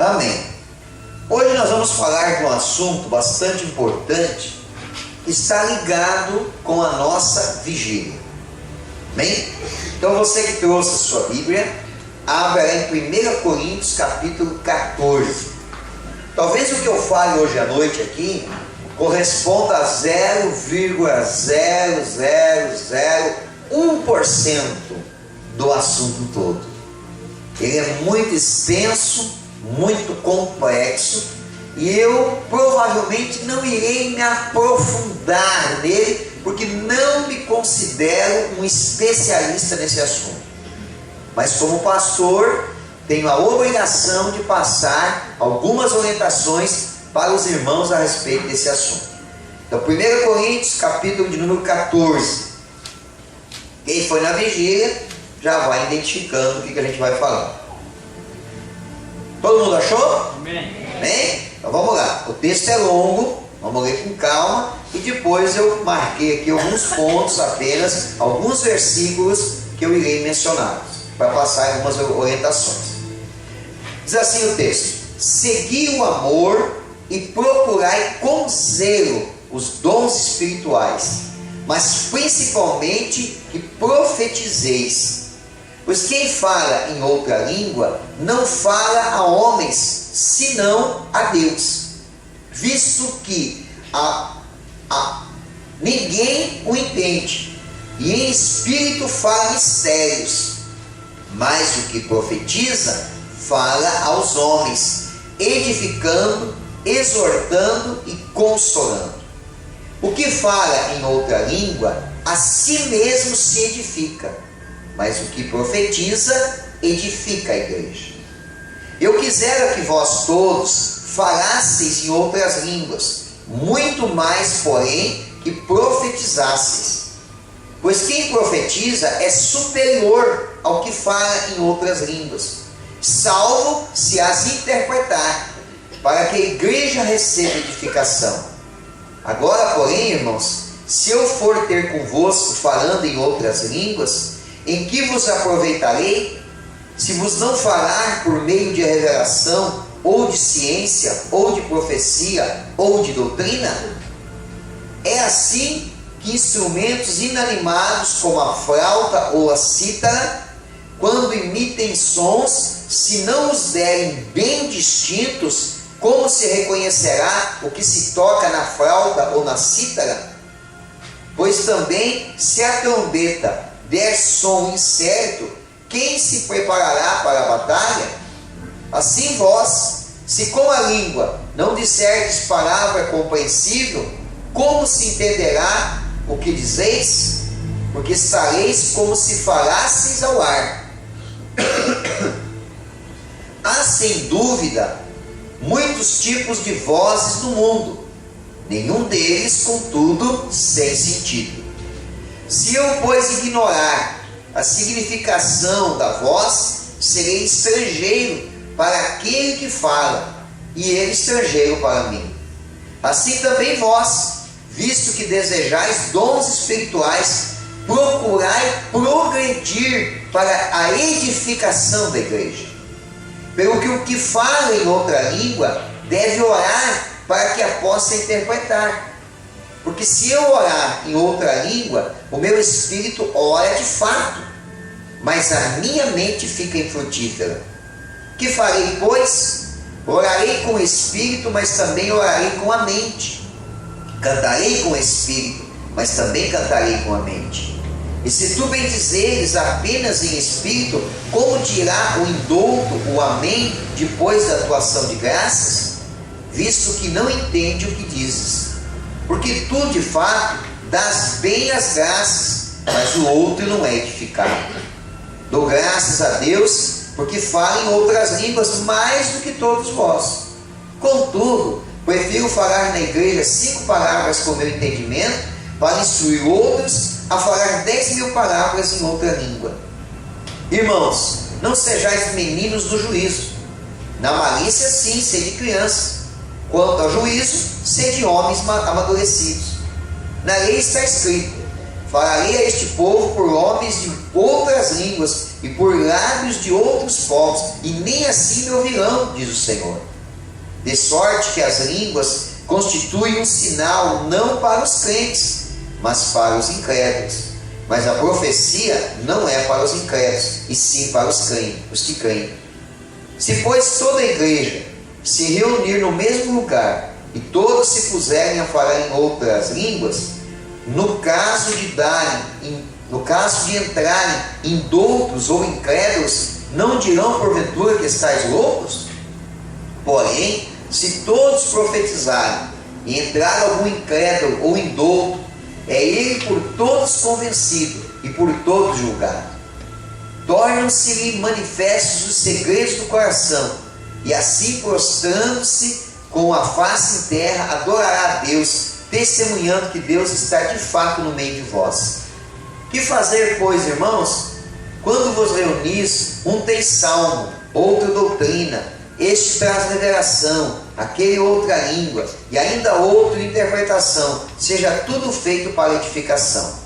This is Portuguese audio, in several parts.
Amém. Hoje nós vamos falar de um assunto bastante importante que está ligado com a nossa vigília. Amém? Então você que trouxe a sua Bíblia, abra em 1 Coríntios capítulo 14. Talvez o que eu fale hoje à noite aqui corresponda a 0,0001% do assunto todo. Ele é muito extenso, muito complexo, e eu provavelmente não irei me aprofundar nele, porque não me considero um especialista nesse assunto. Mas como pastor, tenho a obrigação de passar algumas orientações para os irmãos a respeito desse assunto. Então, 1 Coríntios, capítulo de número 14. Quem foi na vigília já vai identificando o que a gente vai falar. Todo mundo achou? Amém. Amém? Então vamos lá. O texto é longo, vamos ler com calma, e depois eu marquei aqui alguns pontos apenas, alguns versículos que eu irei mencionar, para passar algumas orientações. Diz assim o texto: segui o amor e procurai com zelo os dons espirituais, mas principalmente que profetizeis. Pois quem fala em outra língua não fala a homens, senão a Deus, visto que ninguém o entende, e em espírito fala mistérios. Mas o que profetiza fala aos homens, edificando, exortando e consolando. O que fala em outra língua, a si mesmo se edifica, mas o que profetiza, edifica a igreja. Eu quisera que vós todos falasseis em outras línguas, muito mais, porém, que profetizasseis. Pois quem profetiza é superior ao que fala em outras línguas, salvo se as interpretar, para que a igreja receba edificação. Agora, porém, irmãos, se eu for ter convosco falando em outras línguas, em que vos aproveitarei, se vos não falar por meio de revelação, ou de ciência, ou de profecia, ou de doutrina? É assim que instrumentos inanimados como a flauta ou a cítara, quando emitem sons, se não os derem bem distintos, como se reconhecerá o que se toca na flauta ou na cítara? Pois também, se a trombeta der som incerto, quem se preparará para a batalha? Assim vós, se com a língua não disserdes palavra compreensível, como se entenderá o que dizeis? Porque estareis como se falasseis ao ar. Há sem dúvida muitos tipos de vozes no mundo, nenhum deles, contudo, sem sentido. Se eu, pois, ignorar a significação da voz, serei estrangeiro para aquele que fala, e ele estrangeiro para mim. Assim também vós, visto que desejais dons espirituais, procurai progredir para a edificação da igreja. Pelo que o que fala em outra língua deve orar para que a possa interpretar. Porque se eu orar em outra língua, o meu espírito ora de fato, mas a minha mente fica infrutífera. Que farei, pois? Orarei com o espírito, mas também orarei com a mente. Cantarei com o espírito, mas também cantarei com a mente. E se tu bendizeres apenas em espírito, como dirá o indouto o amém depois da tua ação de graças? Visto que não entende o que dizes. Porque tu, de fato, dás bem as graças, mas o outro não é edificado. Dou graças a Deus, porque falo em outras línguas mais do que todos vós. Contudo, prefiro falar na igreja 5 palavras com meu entendimento, para instruir outros a falar 10.000 palavras em outra língua. Irmãos, não sejais meninos do juízo. Na malícia, sim, sede criança. Quanto ao juízo, sede homens amadurecidos. Na lei está escrito: falarei a este povo por homens de outras línguas, e por lábios de outros povos, e nem assim me ouvirão, diz o Senhor. De sorte que as línguas constituem um sinal não para os crentes, mas para os incrédulos. Mas a profecia não é para os incrédulos, e sim para os que creem. Se, pois, toda a igreja se reunir no mesmo lugar, e todos se puserem a falar em outras línguas, no caso de entrarem indoutos ou incrédulos, não dirão porventura que estáis loucos? Porém, se todos profetizarem e entrar algum incrédulo ou indouto, é ele por todos convencido e por todos julgado. Tornam-se-lhe manifestos os segredos do coração, e assim, prostrando-se com a face em terra, adorará a Deus, testemunhando que Deus está de fato no meio de vós. Que fazer, pois, irmãos? Quando vos reunis, um tem salmo, outro doutrina, este traz revelação, aquele outra língua, e ainda outro interpretação, seja tudo feito para edificação.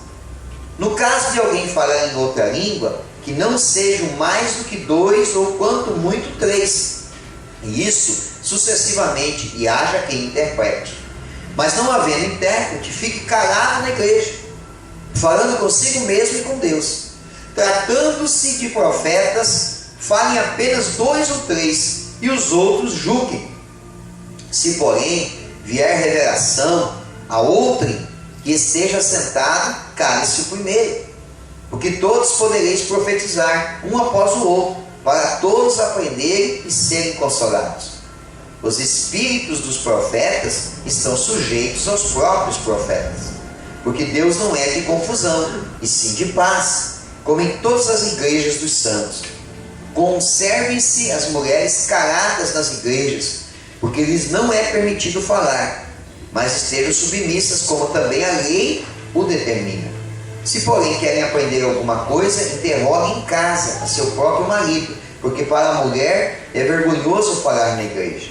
No caso de alguém falar em outra língua, que não sejam mais do que 2 ou quanto muito 3, e isso sucessivamente, e haja quem interprete. Mas não havendo intérprete, fique calado na igreja, falando consigo mesmo e com Deus. Tratando-se de profetas, falem apenas 2 ou 3, e os outros julguem. Se, porém, vier revelação a outrem que esteja sentado, cale-se o primeiro, porque todos podereis profetizar, um após o outro, para todos aprenderem e serem consolados. Os espíritos dos profetas estão sujeitos aos próprios profetas, porque Deus não é de confusão, e sim de paz, como em todas as igrejas dos santos. Conservem-se as mulheres caladas nas igrejas, porque lhes não é permitido falar, mas estejam submissas, como também a lei o determina. Se, porém, querem aprender alguma coisa, interroguem em casa a seu próprio marido, porque para a mulher é vergonhoso falar na igreja.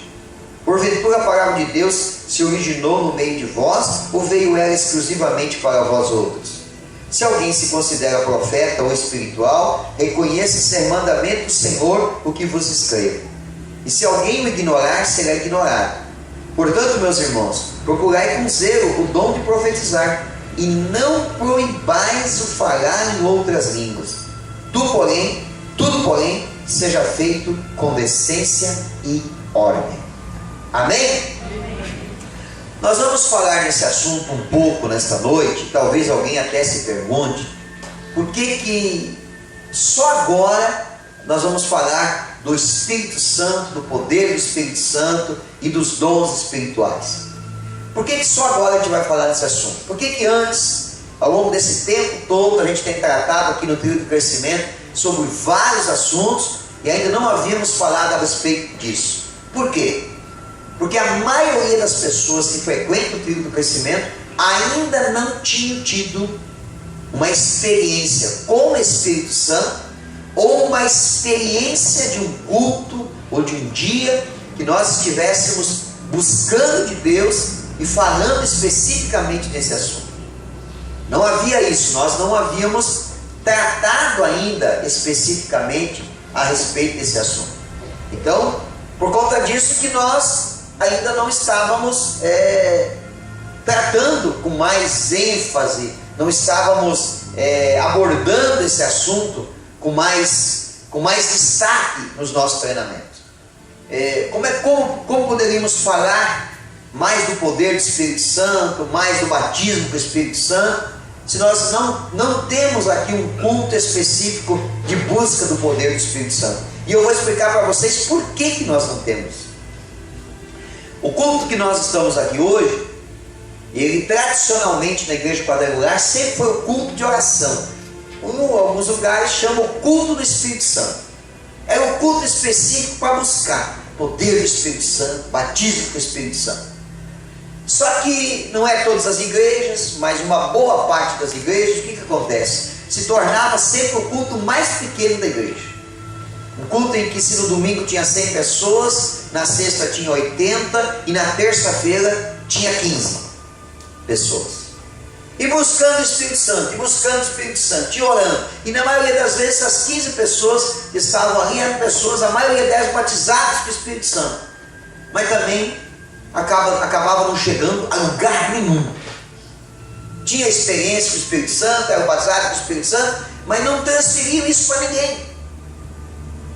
Porventura a palavra de Deus se originou no meio de vós, ou veio ela exclusivamente para vós outros? Se alguém se considera profeta ou espiritual, reconheça ser mandamento do Senhor o que vos escrevo. E se alguém o ignorar, será ignorado. Portanto, meus irmãos, procurai com zelo o dom de profetizar, e não proibais o falar em outras línguas. Tudo, porém, seja feito com decência e ordem. Amém? Nós vamos falar nesse assunto um pouco nesta noite. Talvez alguém até se pergunte por que só agora nós vamos falar do Espírito Santo, do poder do Espírito Santo e dos dons espirituais. Por que só agora a gente vai falar desse assunto? Por que antes, ao longo desse tempo todo, a gente tem tratado aqui no Trio do Crescimento sobre vários assuntos e ainda não havíamos falado a respeito disso? Por quê? Porque a maioria das pessoas que frequentam o Trio do Crescimento ainda não tinham tido uma experiência com o Espírito Santo, ou uma experiência de um culto ou de um dia que nós estivéssemos buscando de Deus e falando especificamente desse assunto. Não havia isso, nós não havíamos tratado ainda especificamente a respeito desse assunto. Então, por conta disso que nós ainda não estávamos tratando com mais ênfase, não estávamos abordando esse assunto com mais destaque nos nossos treinamentos. Como poderíamos falar mais do poder do Espírito Santo, mais do batismo com o Espírito Santo, se nós não temos aqui um culto específico de busca do poder do Espírito Santo? E eu vou explicar para vocês por que nós não temos. O culto que nós estamos aqui hoje, ele tradicionalmente na igreja quadrangular sempre foi o culto de oração. Em alguns lugares chamam o culto do Espírito Santo. É um culto específico para buscar poder do Espírito Santo, batismo com o Espírito Santo. Só que não é todas as igrejas, mas uma boa parte das igrejas, o que acontece? Se tornava sempre o culto mais pequeno da igreja. Um culto em que se no domingo tinha 100 pessoas, na sexta tinha 80 e na terça-feira tinha 15 pessoas. E buscando o Espírito Santo, e buscando o Espírito Santo, e orando. E na maioria das vezes, as 15 pessoas que estavam ali eram pessoas, a maioria delas batizadas com o Espírito Santo. Mas também acabavam não chegando a lugar nenhum. Tinha experiência com o Espírito Santo, eram batizados com o Espírito Santo, mas não transferiam isso para ninguém.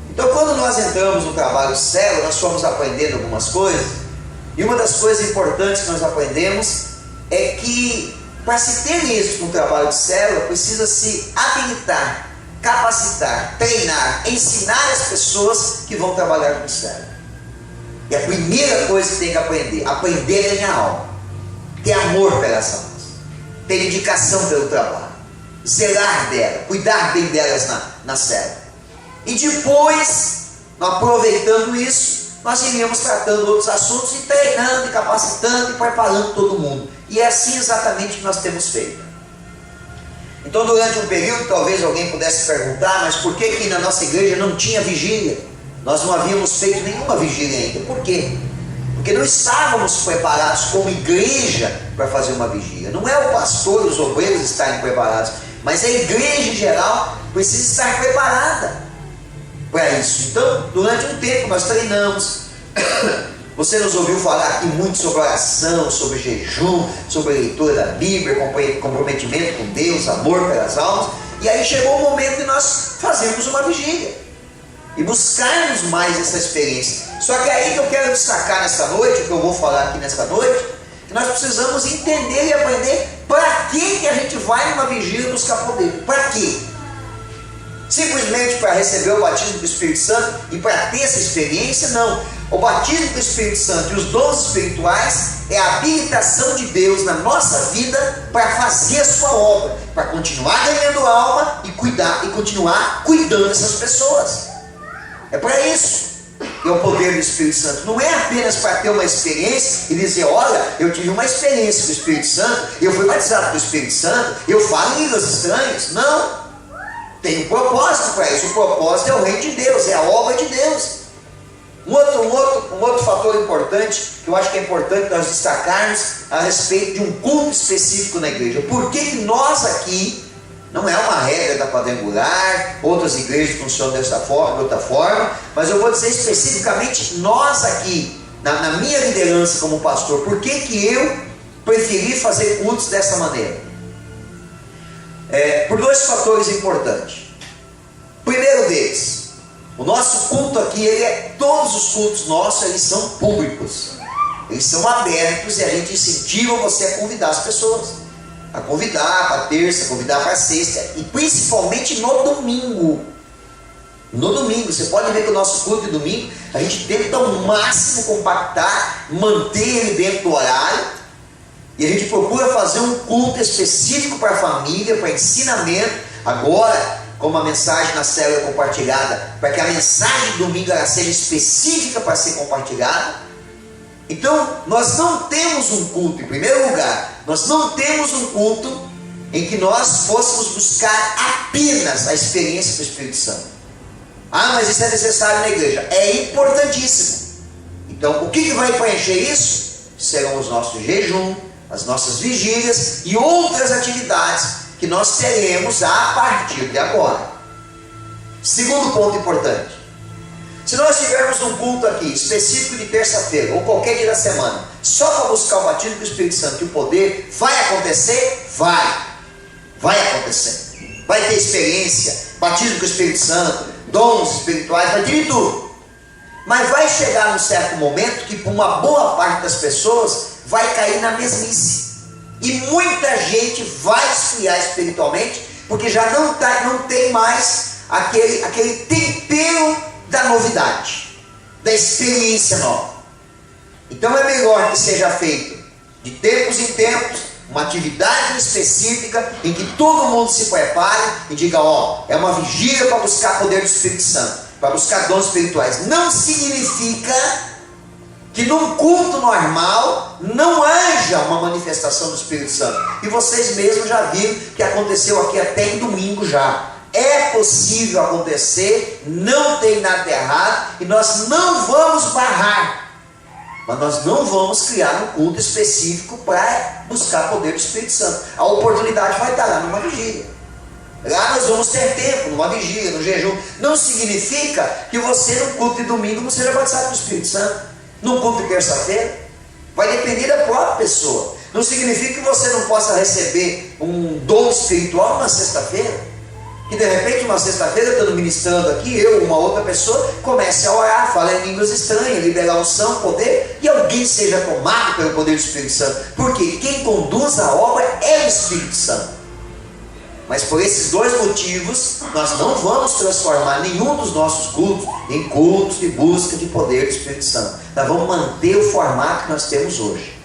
Então, quando nós entramos no trabalho de célula, nós fomos aprendendo algumas coisas. E uma das coisas importantes que nós aprendemos é que, para se ter êxito no trabalho de célula, precisa se habilitar, capacitar, treinar, ensinar as pessoas que vão trabalhar com célula. E a primeira coisa que tem que aprender a ganhar alma, ter amor pelas almas, ter dedicação pelo trabalho, zelar dela, cuidar bem delas na célula. E depois, aproveitando isso, nós iríamos tratando outros assuntos e treinando, e capacitando e preparando todo mundo. E é assim exatamente que nós temos feito. Então, durante um período, talvez alguém pudesse perguntar, mas por que na nossa igreja não tinha vigília? Nós não havíamos feito nenhuma vigília ainda. Por quê? Porque não estávamos preparados como igreja para fazer uma vigília. Não é o pastor e os obreiros estarem preparados, mas a igreja em geral precisa estar preparada para isso. Então, durante um tempo nós treinamos. Você nos ouviu falar aqui muito sobre oração, sobre jejum, sobre a leitura da Bíblia, comprometimento com Deus, amor pelas almas. E aí chegou o momento de nós fazermos uma vigília e buscarmos mais essa experiência. Só que aí que eu quero destacar nesta noite, o que eu vou falar aqui nesta noite, que nós precisamos entender e aprender para que a gente vai numa vigília buscar poder. Para quê? Simplesmente para receber o batismo do Espírito Santo e para ter essa experiência? Não. O batismo do Espírito Santo e os dons espirituais é a habilitação de Deus na nossa vida para fazer a sua obra, para continuar ganhando alma e continuar cuidando dessas pessoas. É para isso que é o poder do Espírito Santo. Não é apenas para ter uma experiência e dizer, olha, eu tive uma experiência com o Espírito Santo, eu fui batizado com o Espírito Santo, eu falo em línguas estranhas. Não. Tem um propósito para isso. O propósito é o reino de Deus, é a obra de Deus. Um outro fator importante, que eu acho que é importante nós destacarmos a respeito de um culto específico na igreja. Por que nós aqui, não é uma regra da quadrangular, outras igrejas funcionam dessa forma, de outra forma, mas eu vou dizer especificamente nós aqui, na minha liderança como pastor, por que eu preferi fazer cultos dessa maneira? Por dois fatores importantes. Primeiro deles, o nosso culto aqui, todos os cultos nossos, eles são públicos, eles são abertos e a gente incentiva você a convidar as pessoas, a convidar para terça, convidar para sexta e principalmente no domingo. No domingo, você pode ver que o nosso culto de domingo, a gente tenta ao máximo compactar, manter ele dentro do horário. E a gente procura fazer um culto específico para a família, para ensinamento. Agora, como a mensagem na célula é compartilhada, para que a mensagem de domingo ela seja específica para ser compartilhada. Então, nós não temos um culto, em primeiro lugar, nós não temos um culto em que nós fôssemos buscar apenas a experiência do Espírito Santo. Ah, mas isso é necessário na igreja. É importantíssimo. Então, o que vai preencher isso? Serão os nossos jejum, as nossas vigílias e outras atividades que nós teremos a partir de agora. Segundo ponto importante. Se nós tivermos um culto aqui específico de terça-feira ou qualquer dia da semana, só para buscar o batismo do Espírito Santo e o poder, vai acontecer? Vai acontecer. Vai ter experiência, batismo com o Espírito Santo, dons espirituais, vai ter tudo. Mas vai chegar num certo momento que para uma boa parte das pessoas vai cair na mesmice. E muita gente vai esfriar espiritualmente, porque já não tem mais aquele tempero da novidade, da experiência nova. Então é melhor que seja feito de tempos em tempos, uma atividade específica em que todo mundo se prepare e diga, é uma vigília para buscar poder do Espírito Santo, para buscar dons espirituais. Não significa que num culto normal não haja uma manifestação do Espírito Santo. E vocês mesmos já viram que aconteceu aqui até em domingo já. É possível acontecer, não tem nada errado, e nós não vamos barrar. Mas nós não vamos criar um culto específico para buscar poder do Espírito Santo. A oportunidade vai estar lá numa vigília. Lá nós vamos ter tempo, numa vigília, no jejum. Não significa que você no culto de domingo não seja batizado com o Espírito Santo. No culto de terça-feira. Vai depender da própria pessoa. Não significa que você não possa receber um dom espiritual na sexta-feira. Que de repente, uma sexta-feira, estando ministrando aqui, eu, uma outra pessoa, comece a orar, falar em línguas estranhas, liberar unção, poder, e alguém seja tomado pelo poder do Espírito Santo. Porque quem conduz a obra é o Espírito Santo. Mas por esses dois motivos, nós não vamos transformar nenhum dos nossos cultos em cultos de busca de poder do Espírito Santo. Nós vamos manter o formato que nós temos hoje.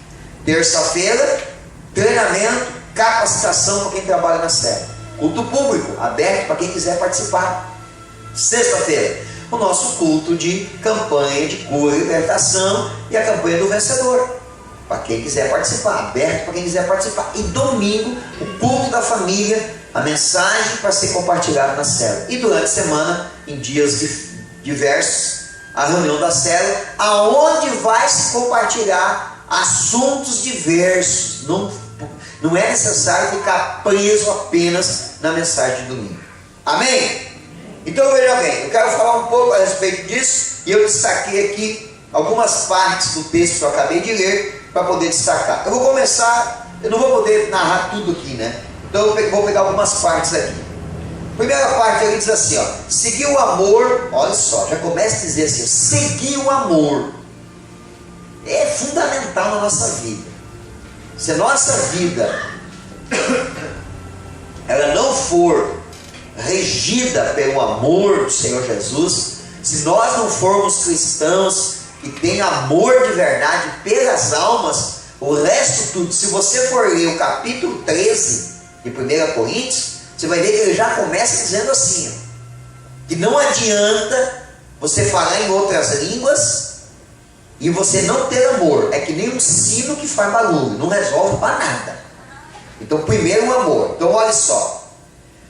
Terça-feira, treinamento, capacitação para quem trabalha na sede. Culto público, aberto para quem quiser participar. Sexta-feira, o nosso culto de campanha de cura e libertação e a campanha do vencedor. Para quem quiser participar, aberto para quem quiser participar. E domingo, o culto da família, a mensagem para ser compartilhada na célula. E durante a semana, em dias diversos, a reunião da célula, aonde vai se compartilhar assuntos diversos. Não é necessário ficar preso apenas na mensagem de domingo. Amém? Então veja bem, eu quero falar um pouco a respeito disso, e eu destaquei aqui algumas partes do texto que eu acabei de ler, para poder destacar. Eu vou começar, eu não vou poder narrar tudo aqui, né? Então eu vou pegar algumas partes aqui. Primeira parte, ele diz assim, ó, seguir o amor, olha só, já começa a dizer assim, seguir o amor. É fundamental na nossa vida. Se a nossa vida ela não for regida pelo amor do Senhor Jesus, se nós não formos cristãos que têm amor de verdade pelas almas, o resto tudo, se você for ler o capítulo 13 de 1 Coríntios, você vai ver que ele já começa dizendo assim, ó, que não adianta você falar em outras línguas e você não ter amor. É que nem um sino que faz barulho, não resolve para nada. Então primeiro o amor. Então olha só,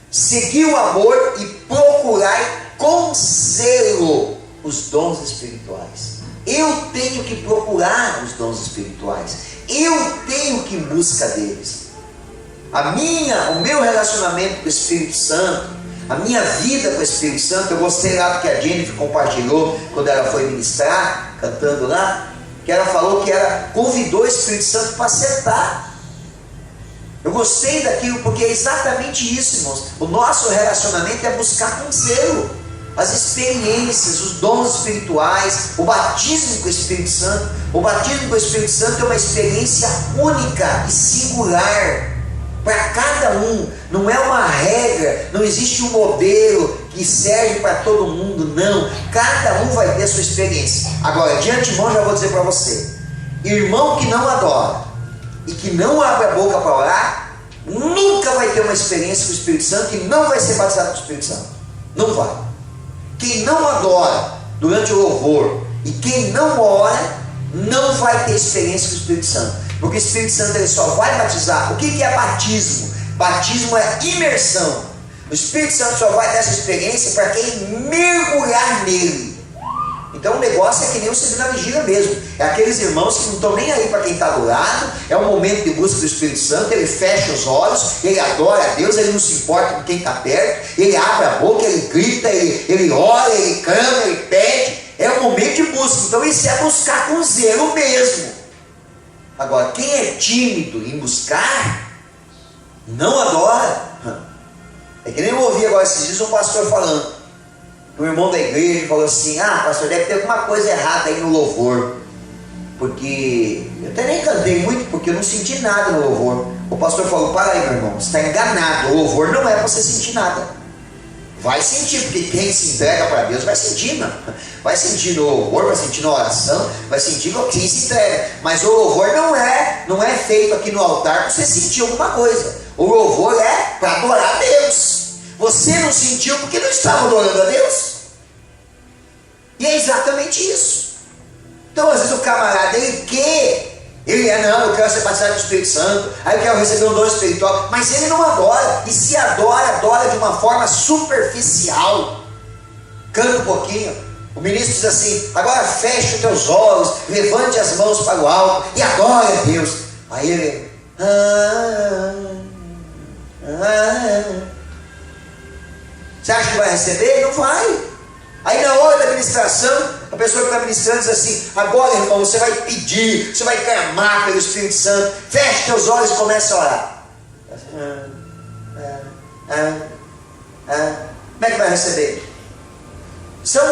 seguir o amor e procurai com zelo os dons espirituais. Eu tenho que procurar os dons espirituais, eu tenho que ir em busca deles. O meu relacionamento com o Espírito Santo, a minha vida com o Espírito Santo, eu gostei lá do que a Jennifer compartilhou quando ela foi ministrar, cantando lá, que ela falou que ela convidou o Espírito Santo para sentar. Eu gostei daquilo porque é exatamente isso, irmãos. O nosso relacionamento é buscar com zelo as experiências, os dons espirituais, o batismo com o Espírito Santo. O batismo com o Espírito Santo é uma experiência única e singular para cada um, não é uma regra, não existe um modelo que serve para todo mundo, não. Cada um vai ter a sua experiência. Agora, de antemão, já vou dizer para você: irmão que não adora e que não abre a boca para orar, nunca vai ter uma experiência com o Espírito Santo e não vai ser batizado com o Espírito Santo. Não vai. Quem não adora durante o louvor e quem não ora, não vai ter experiência com o Espírito Santo. Porque o Espírito Santo ele só vai batizar. O que é batismo? Batismo é imersão. O Espírito Santo só vai dar essa experiência para quem mergulhar nele. Então o negócio é que nem o seguir na vigília mesmo. É aqueles irmãos que não estão nem aí para quem está do lado. É um momento de busca do Espírito Santo. Ele fecha os olhos, ele adora a Deus, ele não se importa com quem está perto. Ele abre a boca, ele grita, ele ora, ele clama, ele pede. É um momento de busca. Então isso é buscar com zelo mesmo. Agora, quem é tímido em buscar, não adora. É que nem eu ouvi agora esses dias um pastor falando. Um irmão da igreja falou assim: pastor, deve ter alguma coisa errada aí no louvor. Porque eu até nem cantei muito, porque eu não senti nada no louvor. O pastor falou: para aí, meu irmão, você está enganado. O louvor não é para você sentir nada. Vai sentir, porque quem se entrega para Deus vai sentir, não. Vai sentir no louvor, vai sentir na oração, vai sentir quem se entrega. Mas o louvor não é feito aqui no altar para você sentir alguma coisa. O louvor é para adorar a Deus. Você não sentiu porque não estava adorando a Deus. E é exatamente isso. Então às vezes o camarada, eu quero ser batizado do Espírito Santo, aí eu quero receber um dom espiritual, mas ele não adora, e se adora de uma forma superficial. Canta um pouquinho, O ministro diz assim: agora feche os teus olhos, levante as mãos para o alto e adore a Deus. Aí ele, você acha que vai receber? Não vai. Aí na hora da ministração, a pessoa que está ministrando diz assim: agora, irmão, você vai pedir, você vai clamar pelo Espírito Santo, feche teus olhos e comece a orar. Como é que vai receber? São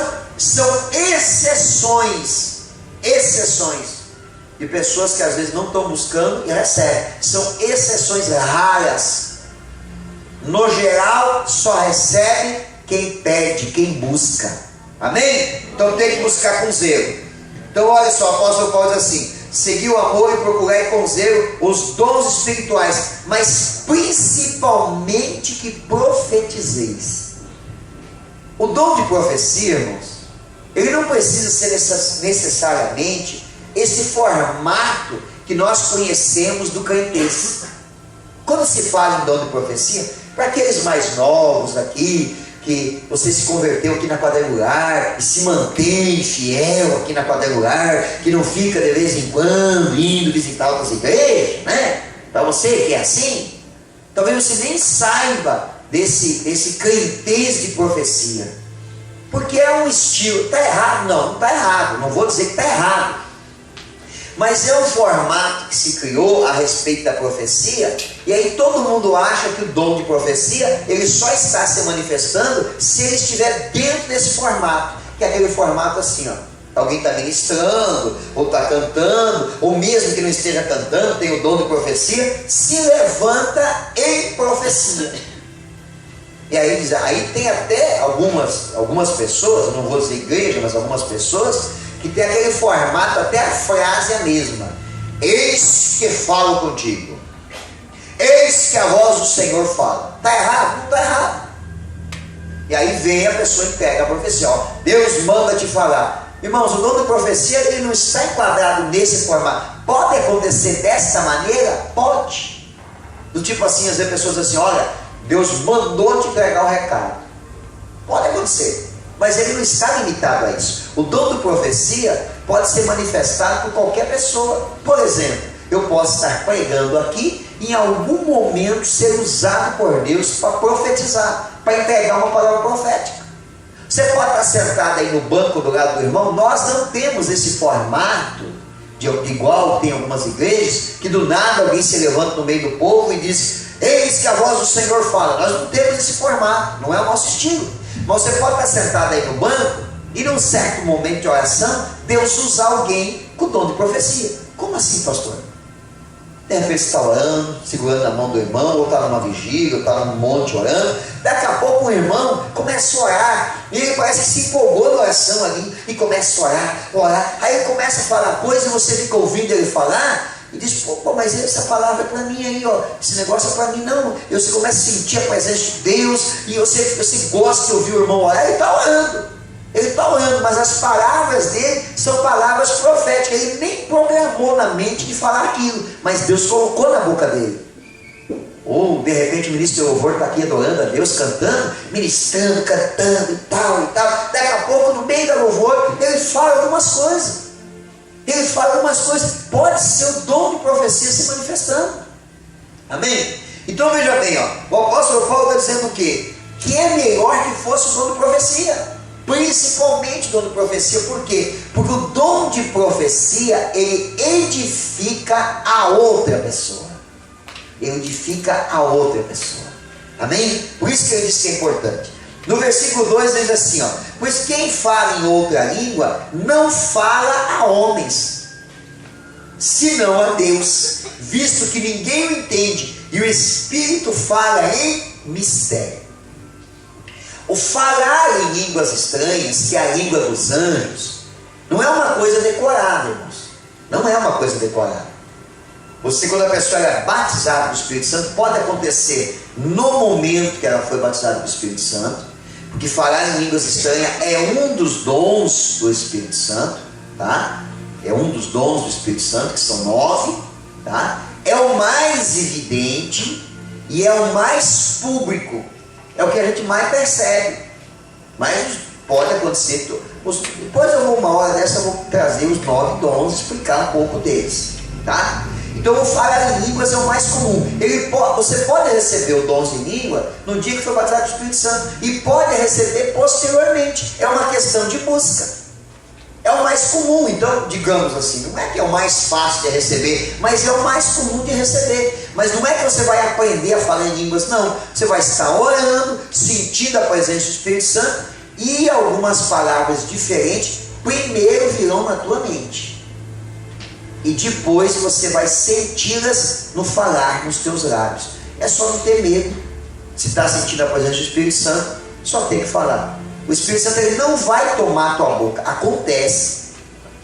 exceções de pessoas que às vezes não estão buscando e recebem. São exceções raras. No geral, só recebe quem pede, quem busca. Amém? Então tem que buscar com zelo. Então olha só, o apóstolo Paulo diz assim: segui o amor e procurai com zelo os dons espirituais, mas principalmente que profetizeis. O dom de profecia, irmãos, ele não precisa ser necessariamente esse formato que nós conhecemos do crentez. Quando se fala em dom de profecia, para aqueles mais novos aqui, que você se converteu aqui na quadrangular e se mantém fiel aqui na quadrangular, que não fica de vez em quando indo visitar outras igrejas, né? Para você que é assim, talvez você nem saiba desse crentez de profecia, porque é um estilo. Está errado? Não está errado, não vou dizer que está errado, mas é um formato que se criou a respeito da profecia, e aí todo mundo acha que o dom de profecia ele só está se manifestando se ele estiver dentro desse formato, que é aquele formato assim, ó, alguém está ministrando, ou está cantando, ou mesmo que não esteja cantando, tem o dom de profecia, se levanta em profecia. E aí tem até algumas pessoas, não vou dizer igreja, mas algumas pessoas que tem aquele formato, até a frase é a mesma: eis que falo contigo, eis que a voz do Senhor fala. Está errado? Não está errado. E aí vem a pessoa e pega a profecia, ó, Deus manda te falar. Irmãos, o dom de profecia ele não está enquadrado nesse formato. Pode acontecer dessa maneira? Pode. Do tipo assim, às vezes pessoas dizem assim: olha, Deus mandou te entregar o recado. Pode acontecer, mas ele não está limitado a isso. O dom de profecia pode ser manifestado por qualquer pessoa. Por exemplo, eu posso estar pregando aqui, em algum momento ser usado por Deus para profetizar, para entregar uma palavra profética. Você pode estar sentado aí no banco do lado do irmão. Nós não temos esse formato igual tem algumas igrejas, que do nada alguém se levanta no meio do povo e diz: eis que a voz do Senhor fala. Nós não temos esse formato, não é o nosso estilo. Mas você pode estar sentado aí no banco e num certo momento de oração, Deus usar alguém com o dom de profecia. Como assim, pastor? De repente você está orando, segurando a mão do irmão, ou está numa vigília, ou está num monte orando. Daqui a pouco o irmão começa a orar, e ele parece que se empolgou na oração ali, e começa a orar. Aí ele começa a falar coisa, e você fica ouvindo ele falar, e diz: pô, mas essa palavra é para mim aí, ó, esse negócio é para mim. Não, e você começa a sentir a presença de Deus, e você gosta de ouvir o irmão orar. Ele está orando, mas as palavras dele são palavras proféticas. Ele nem programou na mente de falar aquilo, mas Deus colocou na boca dele. Ou de repente o ministro de louvor está aqui adorando a Deus, cantando, ministrando, cantando e tal e tal. Daqui a pouco, no meio da louvor, ele fala algumas coisas. Pode ser o dom de profecia se manifestando. Amém? Então veja bem, ó, o apóstolo Paulo está dizendo o quê? Que é melhor que fosse o dom de profecia. Principalmente o dom de profecia. Por quê? Porque o dom de profecia, ele edifica a outra pessoa. Amém? Por isso que ele diz que é importante. No versículo 2 diz assim, ó: pois quem fala em outra língua não fala a homens, senão a Deus, visto que ninguém o entende, e o Espírito fala em mistério. O falar em línguas estranhas, que é a língua dos anjos, não é uma coisa decorada, irmãos. Não é uma coisa decorada. Você, quando a pessoa é batizada do Espírito Santo, pode acontecer no momento que ela foi batizada do Espírito Santo, porque falar em línguas estranhas é um dos dons do Espírito Santo, tá? É um dos dons do Espírito Santo, que são 9, tá? É o mais evidente e é o mais público. É o que a gente mais percebe. Mas pode acontecer Depois eu vou, uma hora dessa, eu vou trazer os 9 dons, explicar um pouco deles, tá? Então o falar em línguas é o mais comum. Você pode receber o dom de língua no dia que foi batizado com o Espírito Santo, e pode receber posteriormente. É uma questão de busca. É o mais comum. Então, digamos assim, não é que é o mais fácil de receber, mas é o mais comum de receber. Mas não é que você vai aprender a falar em línguas, não. Você vai estar orando, sentindo a presença do Espírito Santo, e algumas palavras diferentes primeiro virão na tua mente, e depois você vai senti-las no falar nos teus lábios. É só não ter medo. Se está sentindo a presença do Espírito Santo, só tem que falar. O Espírito Santo, ele não vai tomar a tua boca. Acontece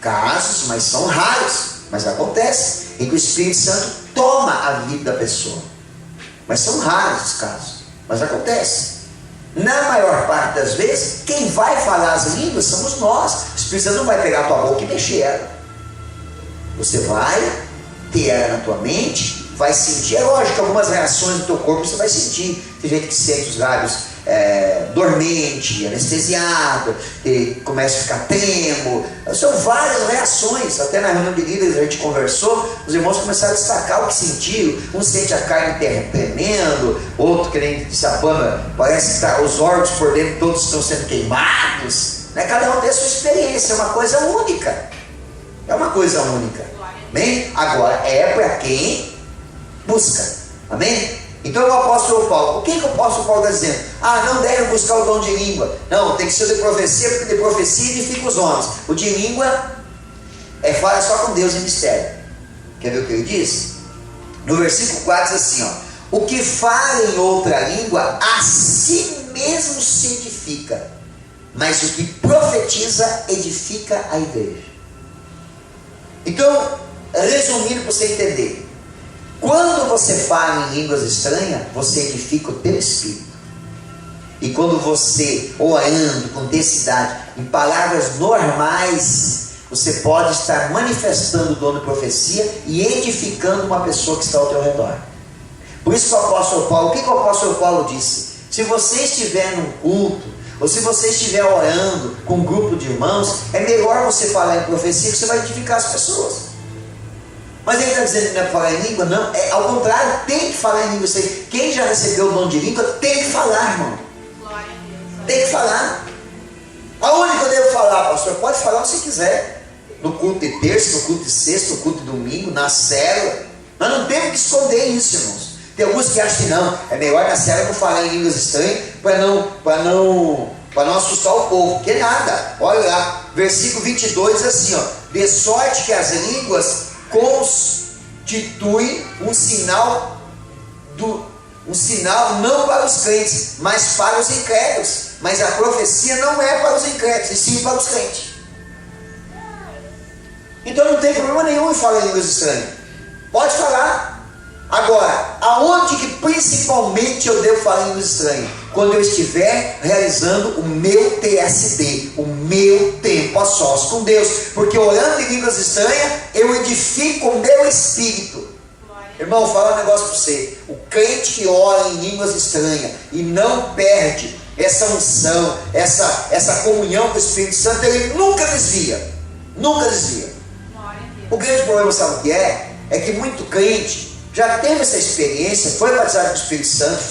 casos, mas são raros, mas acontece em que o Espírito Santo toma a vida da pessoa. Mas são raros os casos, mas acontece. Na maior parte das vezes, quem vai falar as línguas somos nós. O Espírito Santo não vai pegar a tua boca e mexer ela. Você vai ter ela na tua mente, vai sentir. É lógico que algumas reações do teu corpo você vai sentir. Tem gente que sente os lábios dormente, anestesiado, e começa a ficar tremo. São várias reações. Até na reunião de líderes a gente conversou, os irmãos começaram a destacar o que sentiram. Um sente a carne tremendo, outro, que nem disse a Pama, parece que os órgãos por dentro todos estão sendo queimados, né? Cada um tem a sua experiência. É uma coisa única. É uma coisa única. Amém? Agora, é para quem busca. Amém? Então o apóstolo Paulo, o que o apóstolo Paulo está dizendo? Não devem buscar o dom de língua. Não, tem que ser de profecia, porque de profecia edifica os homens. O de língua fala só com Deus em mistério. Quer ver o que ele diz? No versículo 4 diz assim, ó: o que fala em outra língua, a si mesmo se edifica, mas o que profetiza, edifica a igreja. Então, resumindo para você entender, quando você fala em línguas estranhas, você edifica o teu espírito. E quando você, orando com densidade, em palavras normais, você pode estar manifestando o dom de profecia e edificando uma pessoa que está ao teu redor. Por isso que o apóstolo Paulo, o que o apóstolo Paulo disse? Se você estiver num culto, ou se você estiver orando com um grupo de irmãos, é melhor você falar em profecia, que você vai edificar as pessoas. Mas ele está dizendo que não é para falar em língua? Não, ao contrário, tem que falar em língua. Quem já recebeu o dom de língua tem que falar, irmão. Tem que falar. Aonde que eu devo falar, pastor? Pode falar o que você quiser. No culto de terça, no culto de sexta, no culto de domingo, na célula. Nós não temos que esconder isso, irmãos. Tem alguns que acham que não, é melhor na célula não falar em línguas estranhas para não assustar o povo. Que nada. Olha lá, versículo 22 diz assim, ó: de sorte que as línguas constitui um sinal não para os crentes, mas para os incrédulos. Mas a profecia não é para os incrédulos, e sim para os crentes. Então não tem problema nenhum em falar em línguas estranhas. Pode falar. Agora, aonde que principalmente eu devo falar em línguas estranhas? Quando eu estiver realizando o meu TSD, o meu tempo a sós com Deus. Porque orando em línguas estranhas, eu edifico o meu espírito. Irmão, vou falar um negócio para você. O crente que ora em línguas estranhas e não perde essa unção, essa comunhão com o Espírito Santo, ele nunca desvia. Nunca desvia. O grande problema, sabe o que é? É que muito crente já teve essa experiência, foi batizado com o Espírito Santo,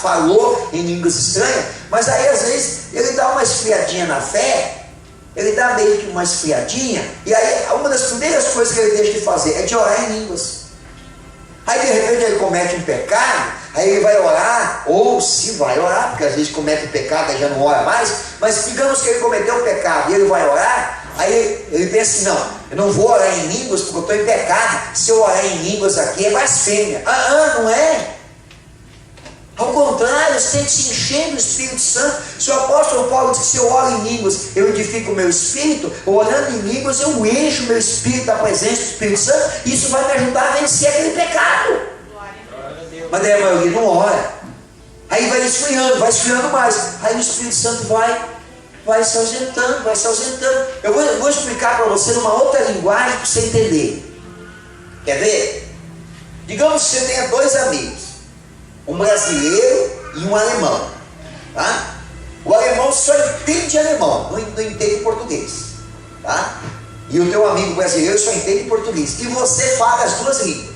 falou em línguas estranhas, mas aí às vezes ele dá uma esfriadinha na fé, ele dá meio que uma esfriadinha, e aí uma das primeiras coisas que ele deixa de fazer é de orar em línguas. Aí de repente ele comete um pecado, aí ele vai orar, ou se vai orar, porque às vezes comete um pecado e já não ora mais, mas digamos que ele cometeu um pecado e ele vai orar. Aí ele pensa assim, não, eu não vou orar em línguas porque eu estou em pecado. Se eu orar em línguas aqui é blasfêmia. Não é. Ao contrário, você tem que se encher do Espírito Santo. Se o apóstolo Paulo diz que se eu oro em línguas, eu edifico o meu espírito, orando em línguas, eu encho o meu espírito da presença do Espírito Santo, isso vai me ajudar a vencer aquele pecado. Mas daí a maioria não ora. Aí vai esfriando mais. Aí o Espírito Santo vai se ausentando. Eu vou explicar para você numa outra linguagem para você entender. Quer ver? Digamos que você tenha 2 amigos, um brasileiro e um alemão, tá? O alemão só entende alemão, não entende português, tá? E o teu amigo brasileiro só entende português. E você fala as duas línguas,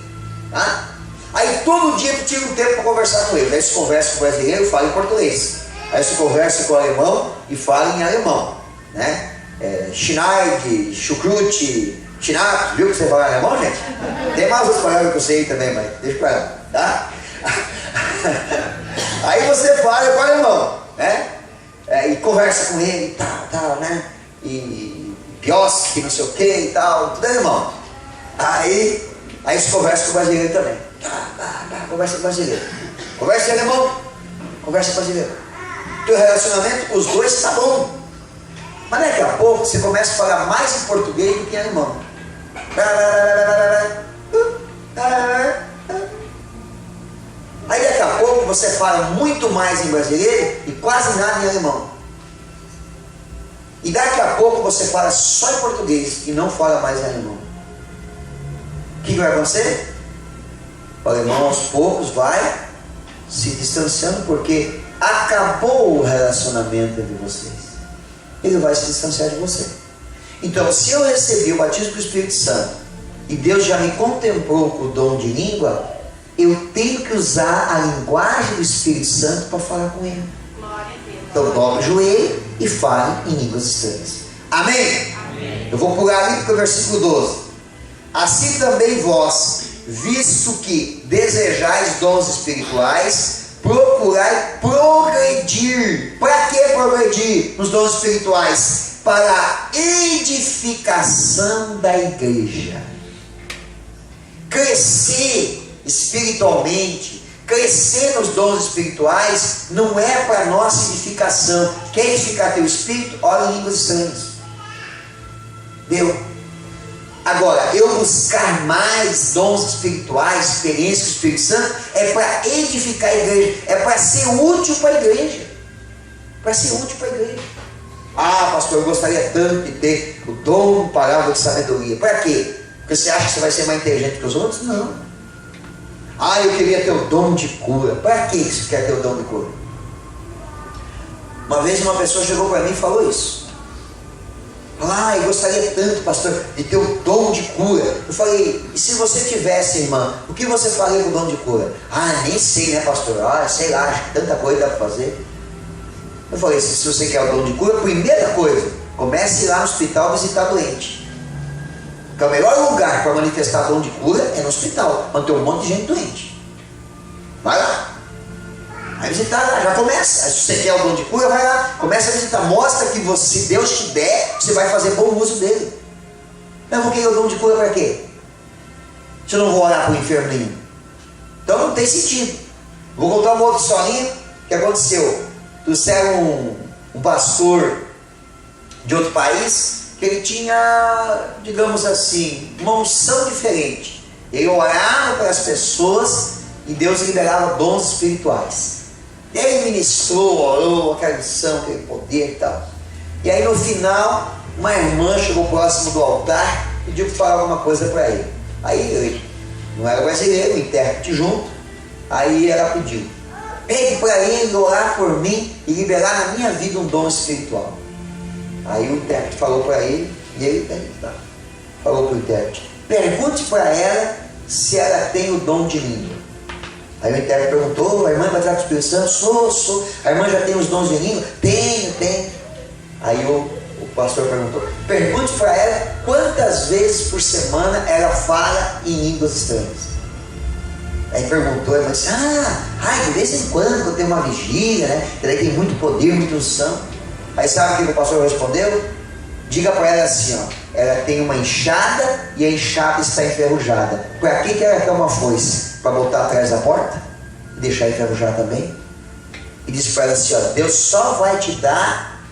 tá? Aí todo dia tu tira um tempo para conversar com ele. Aí você conversa com o brasileiro e fala em português. Aí você conversa com o alemão e fala em alemão, né? Schneid, Schukrut, Schnapp, viu que você fala em alemão, gente? Tem mais outras palavras que eu sei também, mas deixa pra lá, tá? Aí você fala com o alemão, né? E conversa com ele e tal, né? E Pioski, não sei o que e tal, tudo alemão. Aí você conversa com o brasileiro também. Conversa com o brasileiro. Conversa em alemão, conversa com o brasileiro. Teu relacionamento com os dois está bom. Mas daqui a pouco você começa a falar mais em português do que em alemão. Aí daqui a pouco você fala muito mais em brasileiro e quase nada em alemão. E daqui a pouco você fala só em português e não fala mais em alemão. O que vai acontecer? O alemão aos poucos vai se distanciando porque acabou o relacionamento entre vocês. Ele vai se distanciar de você. Então, se eu recebi o batismo do Espírito Santo e Deus já me contemplou com o dom de língua, eu tenho que usar a linguagem do Espírito Santo para falar com ele. Então dobre o joelho e fale em línguas estranhas. Amém? Amém. Eu vou pular ali para o versículo 12. Assim também vós, visto que desejais dons espirituais, procurai progredir. Para que progredir nos dons espirituais? Para a edificação da igreja. Crescer espiritualmente, crescer nos dons espirituais, não é para nossa edificação. Quer edificar teu espírito? Ora em línguas estranhas. Deu. Agora, eu buscar mais dons espirituais, experiência com o Espírito Santo, é para edificar a igreja, é para ser útil para a igreja. Para ser útil para a igreja. Ah, pastor, eu gostaria tanto de ter o dom parábola de sabedoria. Para quê? Porque você acha que você vai ser mais inteligente que os outros? Não. Ah, eu queria ter o dom de cura. Para que você quer ter o dom de cura? Uma vez uma pessoa chegou para mim e falou isso. Ah, eu gostaria tanto, pastor, de ter o dom de cura. Eu falei, e se você tivesse, irmã, o que você faria com o dom de cura? Ah, nem sei, né, pastor? Ah, sei lá, acho que tanta coisa dá para fazer. Eu falei, se você quer o dom de cura, primeira coisa, comece a ir lá no hospital visitar doente. Porque o melhor lugar para manifestar dom de cura é no hospital, onde tem um monte de gente doente. Vai lá. Aí visitar lá, já começa. Aí, se você quer o dom de cura, vai lá, começa a visitar. Mostra que você, se Deus te der, você vai fazer bom uso dele. Eu vou querer o dom de cura para quê? Se eu não vou orar para o enfermo nenhum. Então não tem sentido. Vou contar uma outra historinha que aconteceu. Trouxeram um pastor de outro país que ele tinha, digamos assim, uma unção diferente. Ele orava para as pessoas e Deus liberava dons espirituais. Ele ministrou, orou, aquela unção, aquele poder e tal. E aí no final, uma irmã chegou próximo do altar e pediu para falar alguma coisa para ele. Aí ele, não era brasileiro, o intérprete junto, aí ela pediu: pede para ele orar por mim e liberar na minha vida um dom espiritual. Aí o intérprete falou para ele, e ele falou para o intérprete: pergunte para ela se ela tem o dom de língua. Aí o intérprete perguntou: a irmã vai tratar com o Espírito Santo? Sou. A irmã já tem os dons de língua? Tenho. Aí o pastor perguntou: pergunte para ela quantas vezes por semana ela fala em línguas estranhas. Aí perguntou, ela disse: de vez em quando eu tenho uma vigília, né? Que daí tem muito poder, muita unção. Aí sabe o que o pastor respondeu? Diga para ela assim, ó: ela tem uma enxada e a enxada está enferrujada. Para que ela quer uma foice? Para botar atrás da porta e deixar enferrujar também? E disse para ela assim, ó: Deus só vai te dar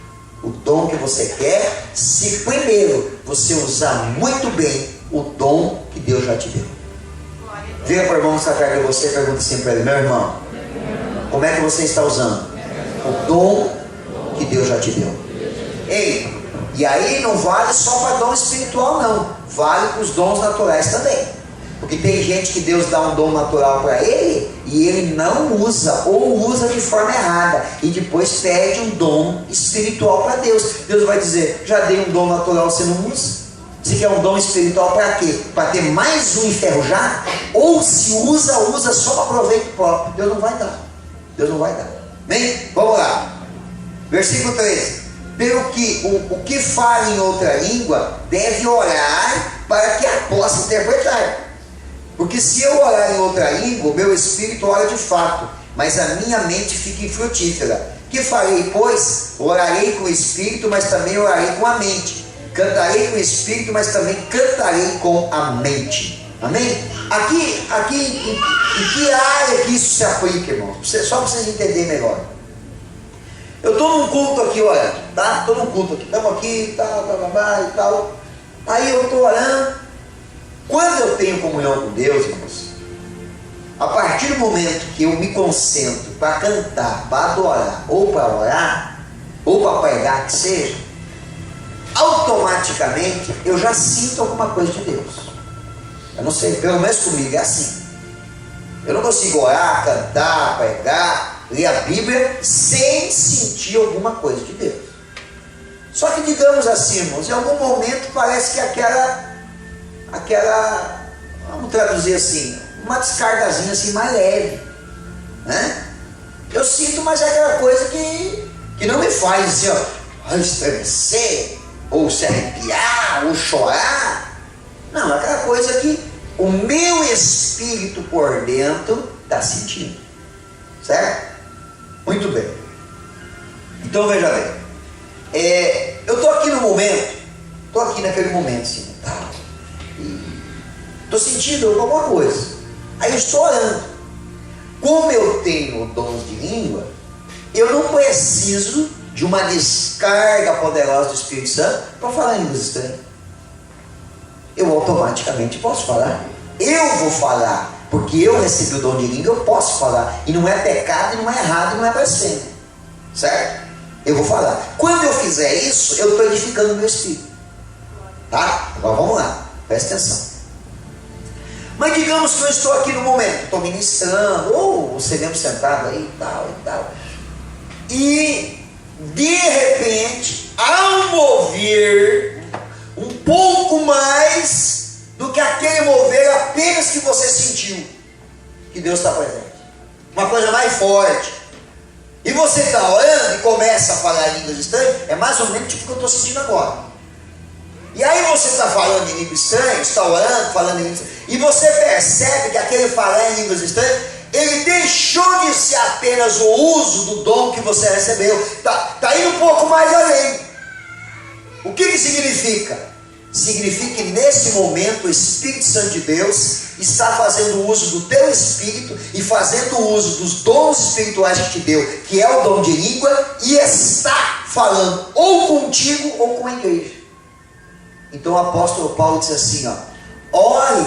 o dom que você quer se primeiro você usar muito bem o dom que Deus já te deu. Vira para o irmão que está perto de você e pergunta assim para ele: meu irmão, como é que você está usando o dom que Deus já te deu? Ei, e aí não vale só para dom espiritual não, vale para os dons naturais também. Porque tem gente que Deus dá um dom natural para ele e ele não usa, ou usa de forma errada, e depois pede um dom espiritual para Deus. Deus vai dizer: já dei um dom natural, você não usa? Você quer um dom espiritual para quê? Para ter mais um enferrujado? Ou se usa só para proveito próprio? Deus não vai dar. Deus não vai dar. Bem, vamos lá. Versículo 13. Pelo que o que fala em outra língua deve orar para que a possa interpretar. Porque se eu orar em outra língua, o meu espírito ora de fato, mas a minha mente fica infrutífera. Que farei, pois? Orarei com o espírito, mas também orarei com a mente. Cantarei com o espírito, mas também cantarei com a mente. Amém? Aqui em que área que isso se aplica, irmão? Só para vocês entenderem melhor. Eu estou num culto aqui orando, tá? Estou num culto aqui, estamos aqui, tal, e tal. Aí eu estou orando. Quando eu tenho comunhão com Deus, irmãos, a partir do momento que eu me concentro para cantar, para adorar, ou para orar, ou para pregar, que seja, automaticamente eu já sinto alguma coisa de Deus. Eu não sei, pelo menos comigo é assim. Eu não consigo orar, cantar, pregar, ler a Bíblia sem sentir alguma coisa de Deus. Só que, digamos assim, irmãos, em algum momento parece que aquela, vamos traduzir assim, uma descargazinha assim mais leve, né? Eu sinto, mas é aquela coisa que não me faz assim, ó, estremecer, ou se arrepiar, ou chorar. Não, é aquela coisa que o meu espírito por dentro está sentindo. Certo? Muito bem. Então veja bem. Eu estou aqui no momento, estou aqui naquele momento assim, tá? Estou sentindo alguma coisa. Aí eu estou orando. Como eu tenho dons de língua, eu não preciso de uma descarga poderosa do Espírito Santo para falar em línguas estranhas. Eu automaticamente posso falar. Eu vou falar, porque eu recebi o dom de língua, eu posso falar. E não é pecado, e não é errado, e não é blasfêmia. Certo? Eu vou falar. Quando eu fizer isso, eu estou edificando o meu espírito. Tá? Agora vamos lá. Presta atenção. Mas digamos que eu estou aqui no momento, estou ministrando, ou você mesmo sentado aí, tal e tal. E, de repente, ao mover um pouco mais do que aquele mover apenas que você sentiu que Deus está presente, uma coisa mais forte, e você está orando e começa a falar em línguas estranhas, é mais ou menos tipo o que eu estou sentindo agora. E aí você está falando em línguas estranhas, está orando, falando em línguas estranhas, e você percebe que aquele falar em línguas estranhas, ele deixou de ser apenas o uso do dom que você recebeu, está indo um pouco mais além. O que significa? Significa que nesse momento o Espírito Santo de Deus está fazendo uso do teu espírito e fazendo uso dos dons espirituais que te deu, que é o dom de língua, e está falando ou contigo ou com a igreja. Então o apóstolo Paulo diz assim, ore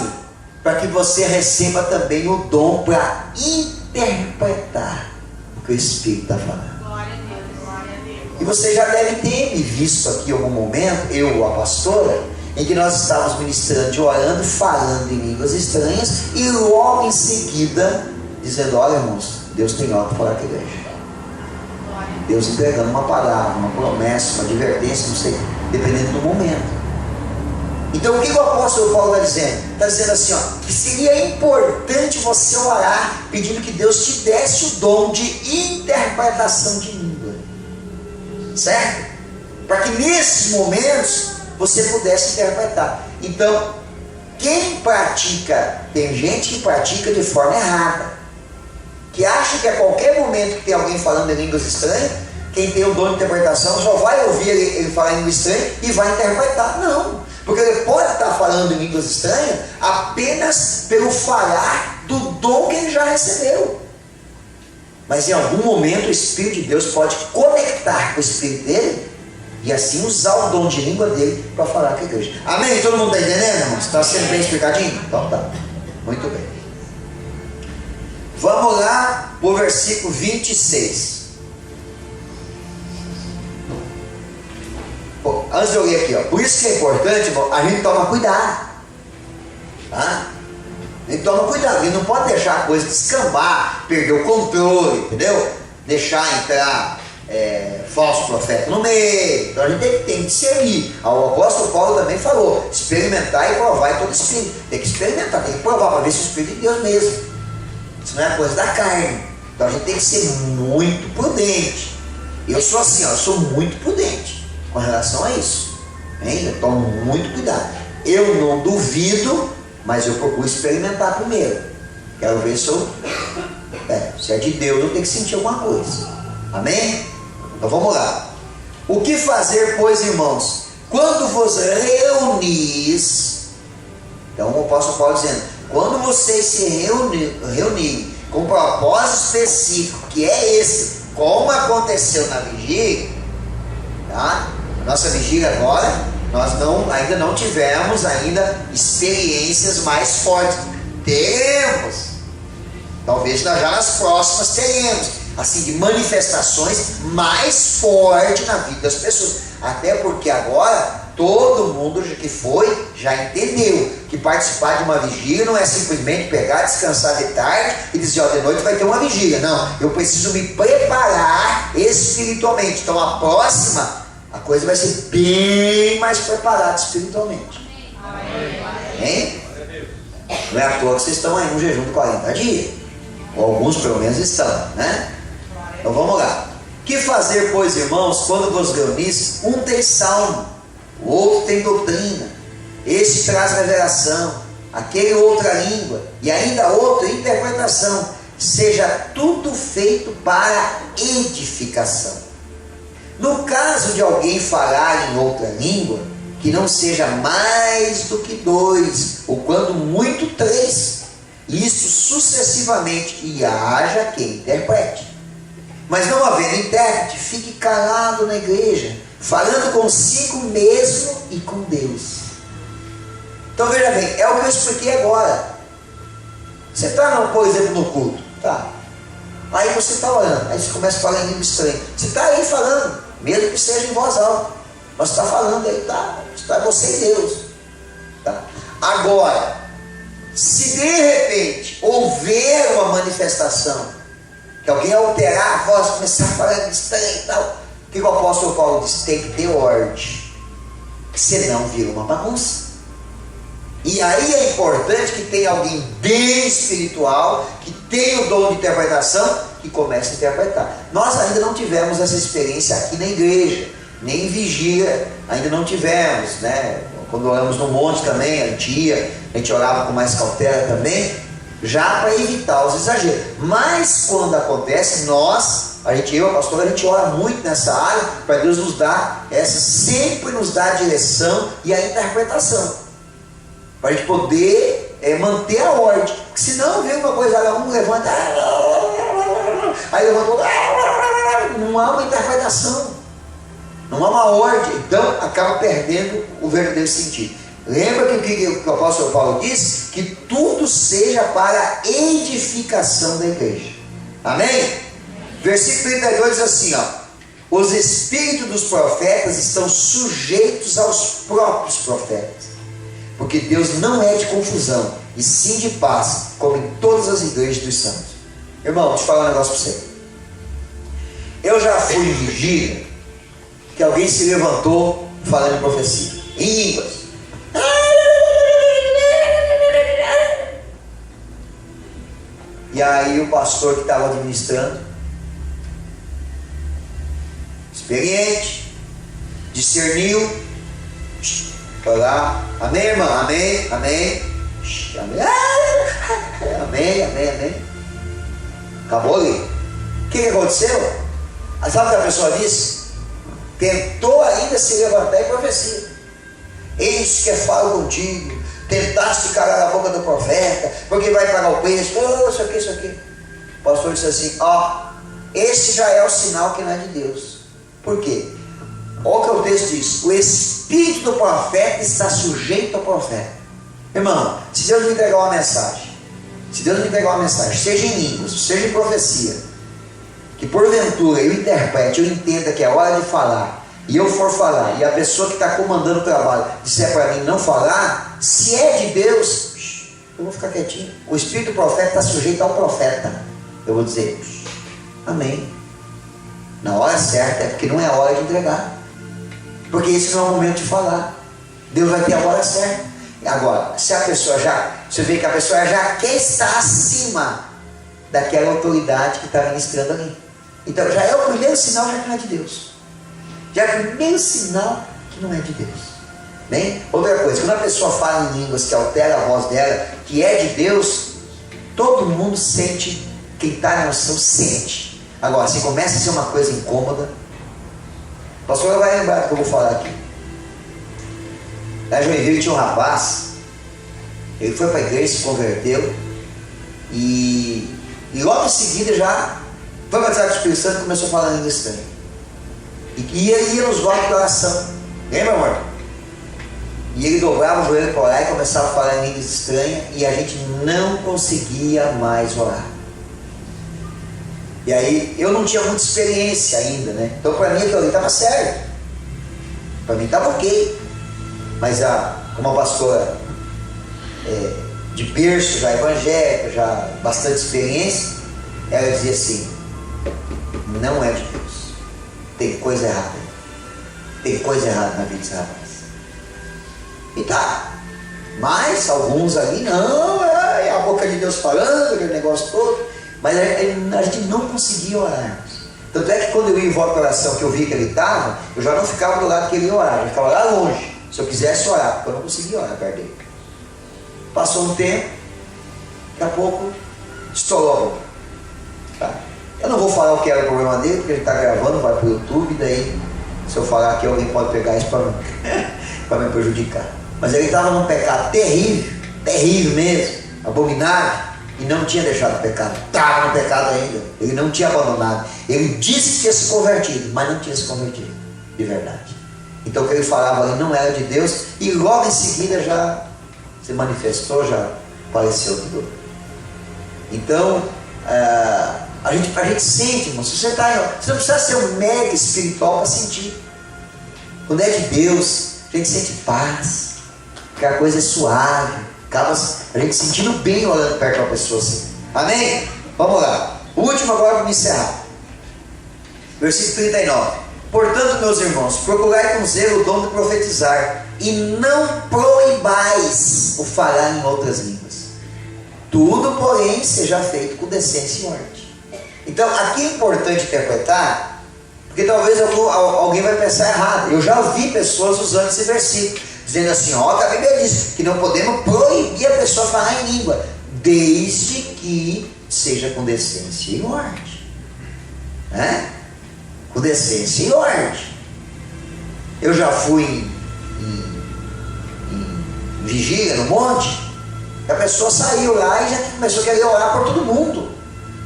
para que você receba também o dom para interpretar o que o Espírito está falando. Glória a Deus, glória a Deus. E você já deve ter me visto aqui em algum momento, eu, a pastora, em que nós estávamos ministrando, orando, falando em línguas estranhas, e logo em seguida, dizendo, olha irmãos, Deus tem algo para falar com a igreja. Deus entregando uma palavra, uma promessa, uma advertência, não sei, dependendo do momento. Então o que o apóstolo Paulo está dizendo? Está dizendo assim, que seria importante você orar, pedindo que Deus te desse o dom de interpretação de língua. Certo? Para que nesses momentos você pudesse interpretar. Então, quem pratica, tem gente que pratica de forma errada, que acha que a qualquer momento que tem alguém falando em línguas estranhas, quem tem o dom de interpretação só vai ouvir ele falar em língua estranha e vai interpretar. Não, porque ele pode estar falando em línguas estranhas apenas pelo falar do dom que ele já recebeu. Mas em algum momento o Espírito de Deus pode conectar com o Espírito dele e assim usar o dom de língua dele para falar com a igreja. Amém? Todo mundo está entendendo, irmãos? Está sendo bem explicadinho? Então tá. Muito bem. Vamos lá para o versículo 26. Antes de eu ler aqui, por isso que é importante, irmão, a gente toma cuidado. Tá? Ele toma cuidado, ele não pode deixar a coisa descambar, perder o controle, entendeu? Deixar entrar falso profeta no meio. Então a gente tem que discernir. O apóstolo Paulo também falou: experimentar e provar em todo espírito. Tem que experimentar, tem que provar para ver se o Espírito de Deus mesmo. Isso não é coisa da carne. Então a gente tem que ser muito prudente. Eu sou assim, eu sou muito prudente com relação a isso. Hein? Eu tomo muito cuidado. Eu não duvido, mas eu procuro experimentar primeiro. Quero ver se se é de Deus, eu tenho que sentir alguma coisa. Amém? Então vamos lá. O que fazer, pois, irmãos? Quando vos reunis, então o apóstolo Paulo dizendo, quando vocês se reunirem com um propósito específico, que é esse, como aconteceu na vigília, tá? Nossa vigília agora, nós ainda não tivemos experiências mais fortes. Teremos. Talvez já nas próximas teremos, assim, de manifestações mais fortes na vida das pessoas. Até porque agora todo mundo que foi já entendeu que participar de uma vigília não é simplesmente pegar, descansar de tarde e dizer, de noite vai ter uma vigília. Não, eu preciso me preparar espiritualmente. Então a próxima, a coisa vai ser bem mais preparada espiritualmente. Amém? Não é à toa que vocês estão aí no jejum de 40 dias. Ou alguns pelo menos estão, né? Então vamos lá. Que fazer, pois, irmãos, quando vos reunis? Um tem salmo, o outro tem doutrina, este traz revelação, aquele outra língua, e ainda outra interpretação. Seja tudo feito para edificação. No caso de alguém falar em outra língua, que não seja mais do que 2, ou quando muito 3, isso sucessivamente, e haja quem interprete. Mas não havendo intérprete, fique calado na igreja, falando consigo mesmo e com Deus. Então veja bem, é o que eu expliquei agora. Você está, por exemplo, no culto, tá? Aí você está orando, aí você começa a falar em língua estranha. Você está aí falando, mesmo que seja em voz alta, mas está falando aí, tá? Está você e Deus, tá? Agora, se de repente houver uma manifestação, que alguém alterar a voz, começar a falar estranho e tal, o que o apóstolo Paulo diz? Tem que ter ordem, senão vira uma bagunça. E aí é importante que tenha alguém bem espiritual, que tenha o dom de interpretação, que comece a interpretar. Nós ainda não tivemos essa experiência aqui na igreja, nem em vigília, ainda não tivemos, né? Quando oramos no monte também, a gente orava com mais cautela também, já para evitar os exageros. Mas quando acontece, eu, pastor, a gente ora muito nessa área, para Deus nos dar sempre nos dar a direção e a interpretação, para a gente poder manter a ordem. Porque senão vem uma coisa, um levanta, aí levantou, não há uma interpretação, não há uma ordem, então acaba perdendo o verdadeiro sentido. Lembra que o apóstolo Paulo diz? Que tudo seja para edificação da igreja. Amém? Versículo 32 diz assim, os espíritos dos profetas estão sujeitos aos próprios profetas, porque Deus não é de confusão, e sim de paz, como em todas as igrejas dos santos. Irmão, deixa eu falar um negócio para você. Eu já fui em vigília que alguém se levantou falando em profecia, em línguas. E aí o pastor que estava administrando, experiente, discerniu, foi lá, amém, irmão, amém, amém, amém, amém, amém. Acabou ali. O que aconteceu? Sabe o que a pessoa disse? Tentou ainda se levantar e profecia. Eis que falo contigo, tentaste calar a boca do profeta, porque vai pagar o preço, isso aqui. O pastor disse assim, esse já é o sinal que não é de Deus. Por quê? Olha o que o texto diz, o espírito do profeta está sujeito ao profeta. Irmão, se Deus me entregar uma mensagem, seja em línguas, seja em profecia, que porventura eu interprete, eu entenda que é hora de falar, e eu for falar, e a pessoa que está comandando o trabalho disser para mim não falar, se é de Deus, eu vou ficar quietinho. O espírito do profeta está sujeito ao profeta. Eu vou dizer, amém. Na hora certa, é porque não é a hora de entregar. Porque esse não é o momento de falar. Deus vai ter a hora certa. Agora, se a pessoa você vê que a pessoa já quer estar acima daquela autoridade que está ministrando ali. Então já é o primeiro sinal que não é de Deus. Já é o primeiro sinal que não é de Deus. Bem? Outra coisa, quando a pessoa fala em línguas que altera a voz dela, que é de Deus, todo mundo sente, quem está na noção sente. Agora, se começa a ser uma coisa incômoda, o pastor vai lembrar do que eu vou falar aqui. Lá em Joinville tinha um rapaz, ele foi para a igreja, se converteu, e logo em seguida já foi batizado com o Espírito Santo e começou a falar em língua estranha. E ele ia nos votos de oração, lembra, amor? E ele dobrava o joelho para orar e começava a falar em línguas estranhas, e a gente não conseguia mais orar. E aí, eu não tinha muita experiência ainda, né? Então, para mim, aquilo ali estava certo. Para mim, estava ok. Mas, como a pastora de berço, já evangélica, já bastante experiência, ela dizia assim, não é de Deus. Tem coisa errada. Tem coisa errada na vida desse rapaz. E tá. Mas, alguns ali, não, é a boca de Deus falando, aquele negócio todo. Mas a gente não conseguia orar. Tanto é que quando eu ia em voto de oração, que eu vi que ele estava, eu já não ficava do lado que ele ia orar, eu ficava lá longe, se eu quisesse orar, porque eu não conseguia orar perto dele. Passou um tempo, daqui a pouco estourou. Tá? Eu não vou falar o que era o problema dele, porque ele está gravando, vai para o YouTube, daí se eu falar aqui alguém pode pegar isso para me prejudicar. Mas ele estava num pecado terrível, terrível mesmo, abominável. E não tinha deixado o pecado, estava no pecado ainda, ele não tinha abandonado, ele disse que tinha se convertido, mas não tinha se convertido, de verdade. Então o que ele falava ali não era de Deus, e logo em seguida já se manifestou, já apareceu tudo. Então, a gente sente, irmão, você não precisa ser um mega espiritual para sentir. Quando é de Deus, a gente sente paz, porque a coisa é suave. Acaba a gente sentindo bem olhando perto de uma pessoa assim. Amém? Vamos lá. O último agora para me encerrar. Versículo 39. Portanto, meus irmãos, procurai com zelo o dom de profetizar, e não proibais o falar em outras línguas. Tudo, porém, seja feito com decência e ordem. Então, aqui é importante interpretar, porque talvez alguém vai pensar errado. Eu já ouvi pessoas usando esse versículo, dizendo assim, ó, a Bíblia diz que não podemos proibir a pessoa falar em língua, desde que seja com decência e ordem. Com decência e ordem. Eu já fui em vigília no monte, a pessoa saiu lá e já começou a querer orar por todo mundo.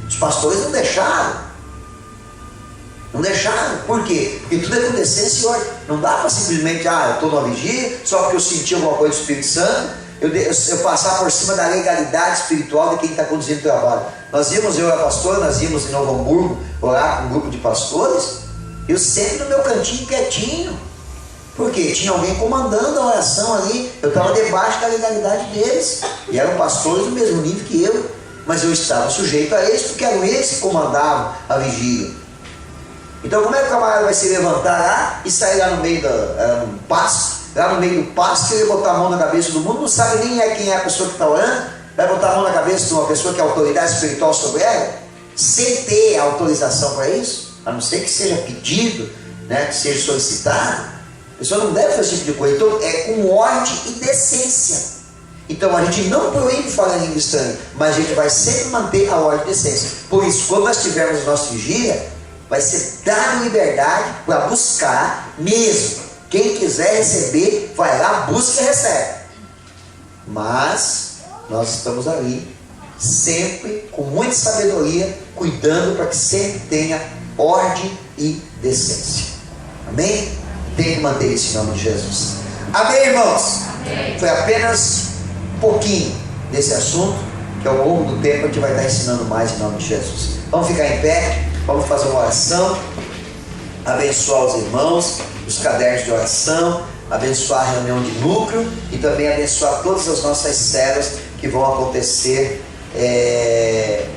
Os pastores não deixaram. Não deixaram. Por quê? Porque tudo é com decência e ordem. Não dá para simplesmente, eu estou numa vigília, só porque eu senti alguma coisa do Espírito Santo, eu passar por cima da legalidade espiritual de quem está conduzindo o trabalho. Eu e a pastora, nós íamos em Novo Hamburgo orar com um grupo de pastores, eu sempre no meu cantinho quietinho. Por quê? Tinha alguém comandando a oração ali, eu estava debaixo da legalidade deles, e eram pastores do mesmo nível que eu, mas eu estava sujeito a eles, porque eram eles que comandavam a vigília. Então como é que o camarada vai se levantar lá e sair lá no meio do pasto, lá no meio do pasto, ele botar a mão na cabeça do mundo, não sabe nem quem é a pessoa que está orando, vai botar a mão na cabeça de uma pessoa que é autoridade espiritual sobre ela, sem ter a autorização para isso, a não ser que seja pedido, né, que seja solicitado. A pessoa não deve fazer esse tipo de coisa. Então é com ordem e decência. Então a gente não proíbe falar em língua estranha, mas a gente vai sempre manter a ordem e decência. Por isso, quando nós tivermos a nossa vigília, vai ser dado liberdade para buscar mesmo. Quem quiser receber, vai lá, busca e recebe. Mas nós estamos ali, sempre com muita sabedoria, cuidando para que sempre tenha ordem e decência. Amém? Tem que manter isso em nome de Jesus. Amém, irmãos? Amém. Foi apenas um pouquinho desse assunto, que ao longo do tempo a gente vai estar ensinando mais em nome de Jesus. Vamos ficar em pé. Vamos fazer uma oração, abençoar os irmãos, os cadernos de oração, abençoar a reunião de núcleo e também abençoar todas as nossas células que vão acontecer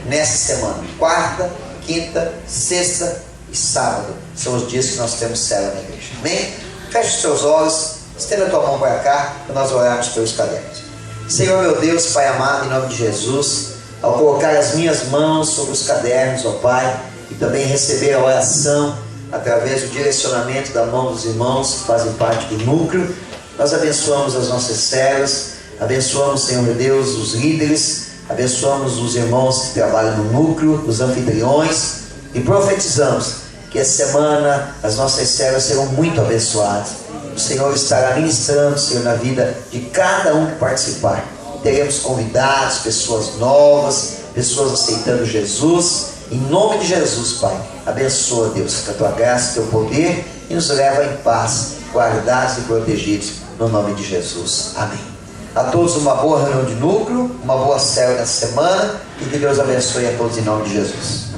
nessa semana. Quarta, quinta, sexta e sábado são os dias que nós temos célula na igreja. Amém? Feche os seus olhos, estenda a tua mão para cá, para nós orarmos pelos cadernos. Senhor meu Deus, Pai amado, em nome de Jesus, ao colocar as minhas mãos sobre os cadernos, ó Pai, e também receber a oração através do direcionamento da mão dos irmãos que fazem parte do núcleo, nós abençoamos as nossas células, abençoamos, Senhor meu Deus, os líderes, abençoamos os irmãos que trabalham no núcleo, os anfitriões, e profetizamos que essa semana as nossas células serão muito abençoadas. O Senhor estará ministrando, Senhor, na vida de cada um que participar. Teremos convidados, pessoas novas, pessoas aceitando Jesus. Em nome de Jesus, Pai, abençoa, Deus, com a tua graça, teu poder, e nos leva em paz, guardados e protegidos, no nome de Jesus. Amém. A todos uma boa reunião de núcleo, uma boa célula nessa semana, e que Deus abençoe a todos em nome de Jesus.